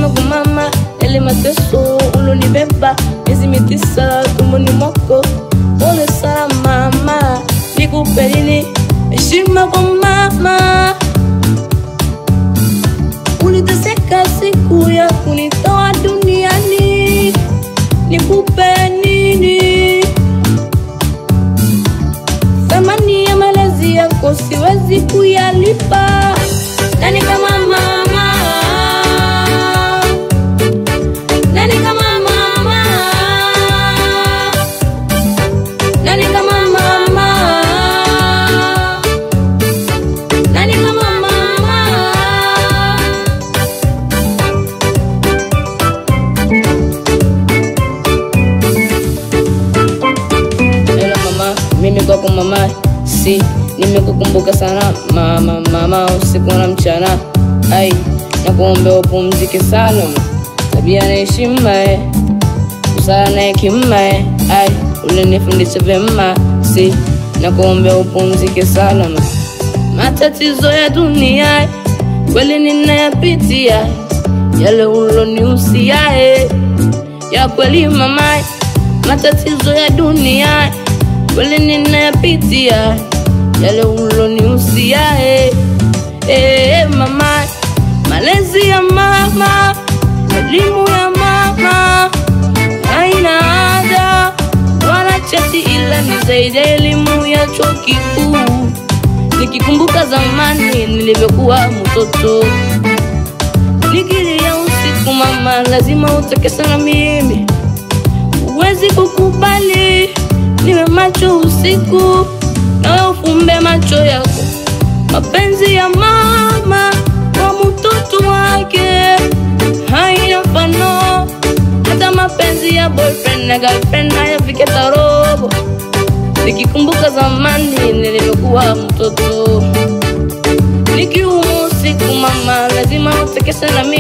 mwangu mama, yale mateso ulonibeba miezi mitisa tumboni mwako. Pole sana mama, nikupe nini heshima kwa mama. Uliteseka siku ya kunitoa duniani, nikupe nini? Thamani ya malezi yako siwezi kuyalipa. Nani kama mama? Nani kama mama? Nani kama mama? Nani kama mama? Hello mama, mimi kwako mama, si nimekukumbuka sana mama, usiku na mchana. Ai, nakuombe upumzike sana, tabia na heshima, busara na hekima. Ai, ulinifundisha vyema, si nakuombe upumzike sana. Matatizo ya dunia kweli ninayapitia, yale ulonihusia ya kweli mama. Matatizo ya dunia kweli ninayapitia, yale ulonihusia mama. Malezi ya mama, elimu ya mama haina ada wala cheti, ila ni zaidi elimu ya chuo kikuu. Nikikumbuka zamani nilivyokuwa mtoto, nikilia usiku mama, lazima utake sana mimi. Uwezi kukubali niwe macho usiku, na ufumbe macho yako. Mapenzi ya mama kwa mtoto wake haina mfano, hata mapenzi ya boyfriend na girlfriend hayafiki hata robo. Nikikumbuka zamani nilivyokuwa mtoto, nikiumwa usiku mama, lazima utake sana mimi.